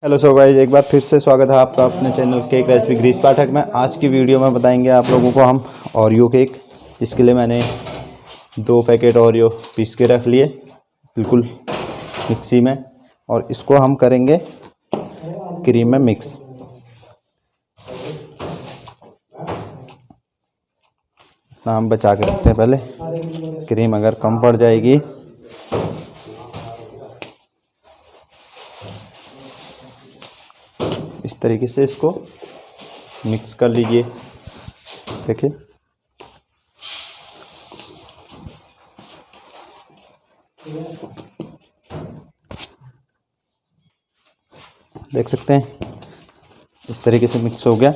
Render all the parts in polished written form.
Hello so guys, एक बार फिर से स्वागत है आपका अपने चैनल केक रेसिपी ग्रीस पाठक में। आज की वीडियो में बताएंगे आप लोगों को हम ओरियो केक। इसके लिए मैंने 2 पैकेट ओरियो पीस के रख लिए बिल्कुल मिक्सी में, और इसको हम करेंगे क्रीम में मिक्स। इतना हम बचा के रखते हैं, पहले क्रीम अगर कम पड़ जाएगी इस तरीके से इसको मिक्स कर लीजिए। देखिए देख सकते हैं इस तरीके से मिक्स हो गया।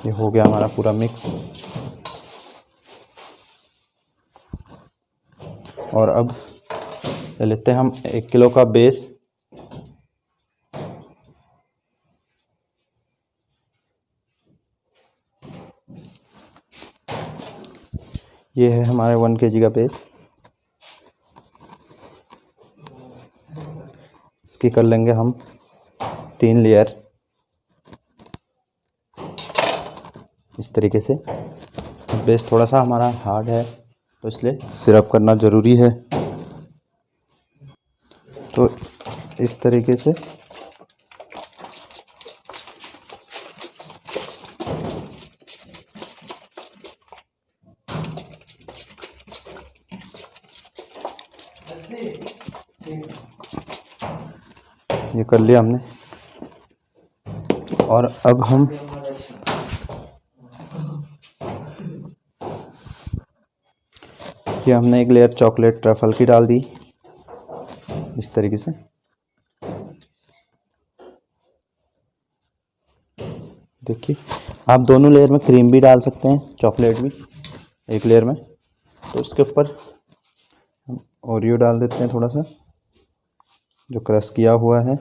ये हो गया हमारा पूरा मिक्स। और अब ले लेते हैं हम 1 किलो का बेस। ये है हमारे 1 kg का बेस। इसकी कर लेंगे हम 3 लेयर इस तरीके से। बेस थोड़ा सा हमारा हार्ड है तो इसलिए सिरप करना ज़रूरी है। तो इस तरीके से ये कर लिया हमने। और अब हम ये हमने 1 लेयर चॉकलेट ट्रफल की डाल दी इस तरीके से। देखिए आप दोनों लेयर में क्रीम भी डाल सकते हैं, चॉकलेट भी 1 लेयर में। तो इसके ऊपर हम ओरियो डाल देते हैं थोड़ा सा, जो क्रश किया हुआ है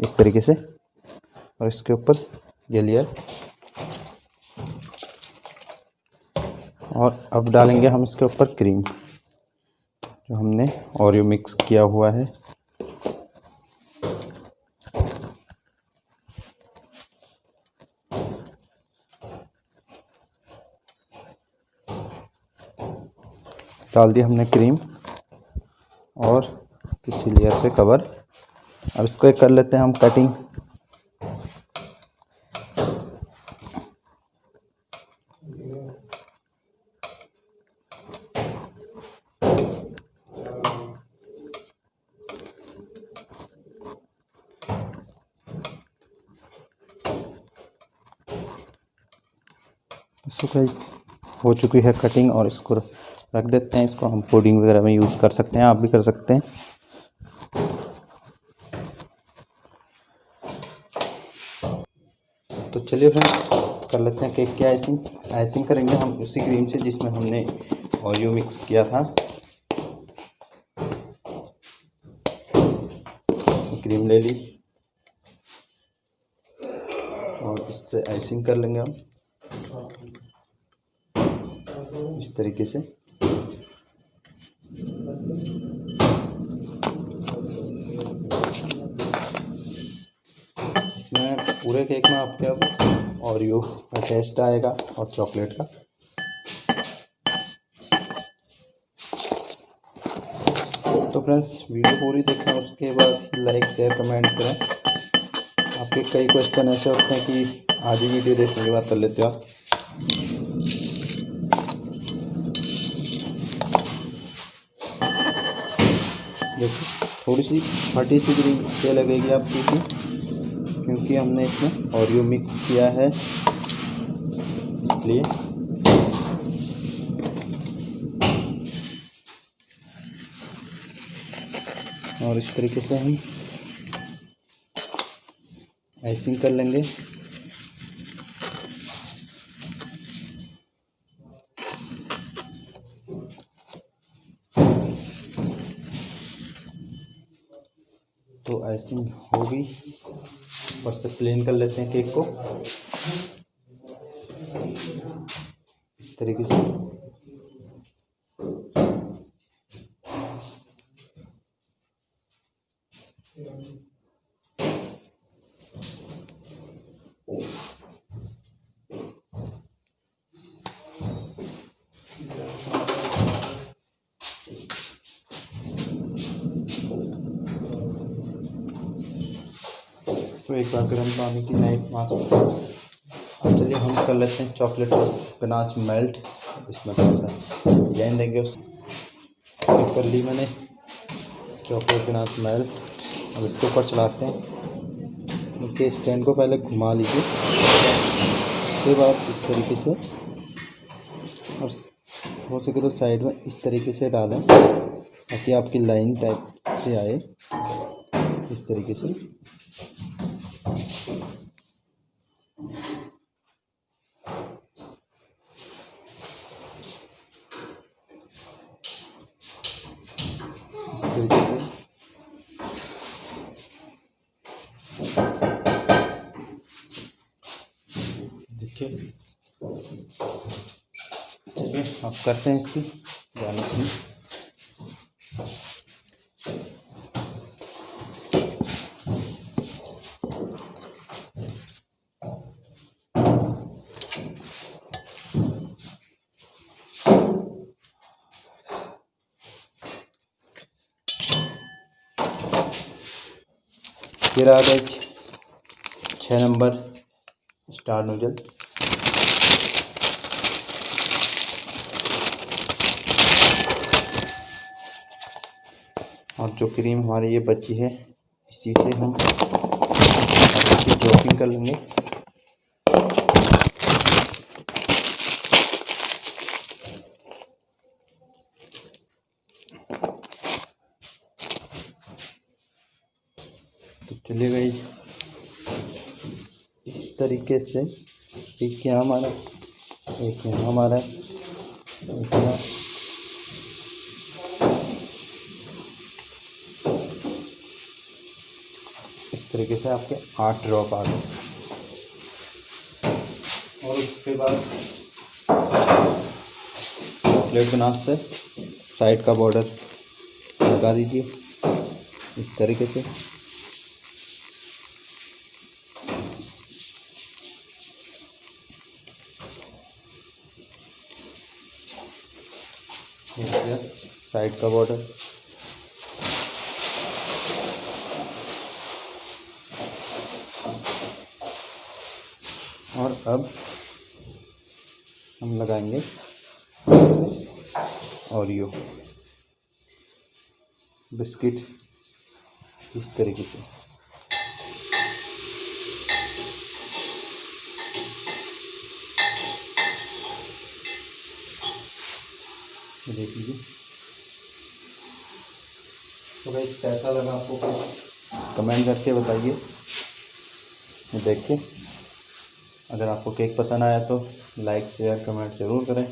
इस तरीके से। और इसके ऊपर ये लेयर। और अब डालेंगे हम इसके ऊपर क्रीम जो हमने ओरियो मिक्स किया हुआ है। डाल दी हमने क्रीम और किसी लेयर से कवर। अब इसको एक कर लेते हैं हम कटिंग। इसको हो चुकी है कटिंग और इसको रख देते हैं। इसको हम पुडिंग वगैरह में यूज़ कर सकते हैं, आप भी कर सकते हैं। तो चलिए फ्रेंड्स कर लेते हैं केक की आइसिंग करेंगे हम उसी क्रीम से जिसमें हमने ओरियो मिक्स किया था। क्रीम ले ली और इससे आइसिंग कर लेंगे हम इस तरीके से। इसमें पूरे केक में आपके अब ओरियो का टेस्ट आएगा और चॉकलेट का। तो फ्रेंड्स वीडियो पूरी देखें, उसके बाद लाइक शेयर कमेंट करें। आपके कई क्वेश्चन ऐसे होते हैं कि आधी वीडियो देखने के बाद कर लेते हो आप। देखो थोड़ी सी फटी सी क्रीम से लगेगी आपकी इसमें, क्योंकि हमने इसमें ओरियो मिक्स किया है इसलिए। और इस तरीके से हम आइसिंग कर लेंगे। तो आइसिंग हो गई। ऊपर से प्लेन कर लेते हैं केक को इस तरीके से। तो एक बार गर्म पानी की नाइट मास्क। अब चलिए हम कर लेते हैं चॉकलेट गनाश मेल्ट। इसमें थोड़ा सा डिजाइन देंगे उस कर ली मैंने चॉकलेट गनाश मेल्ट। अब इसके ऊपर चलाते हैं। देखिए स्टैंड को पहले घुमा लीजिए, उसके बाद इस तरीके से, और हो सके तो साइड में इस तरीके से डालें ताकि आपकी लाइन टाइप से आए, इस तरीके से। इस तरीके से देखिए। चलिए अब करते हैं इसकी गार्निशिंग। फिर आ गए 6 नंबर स्टार नूडल। और जो क्रीम हमारी ये बची है, इसी से हम इसकी ड्रॉपिंग कर लेंगे। तो चलिए गाइस, इस तरीके से एक यहाँ हमारा, एक यहाँ हमारा, एक यहाँ, इस तरीके से आपके 8 ड्रॉप आ गए। और उसके बाद चॉकलेट गनाश से साइड का बॉर्डर लगा दीजिए इस तरीके से। साइड का बॉर्डर। और अब हम लगाएंगे ओरियो बिस्किट इस तरीके से। देख लीजिए। तो भाई कैसा लगा आपको, कमेंट करके बताइए। देखिए, अगर आपको केक पसंद आया तो लाइक शेयर कमेंट ज़रूर करें।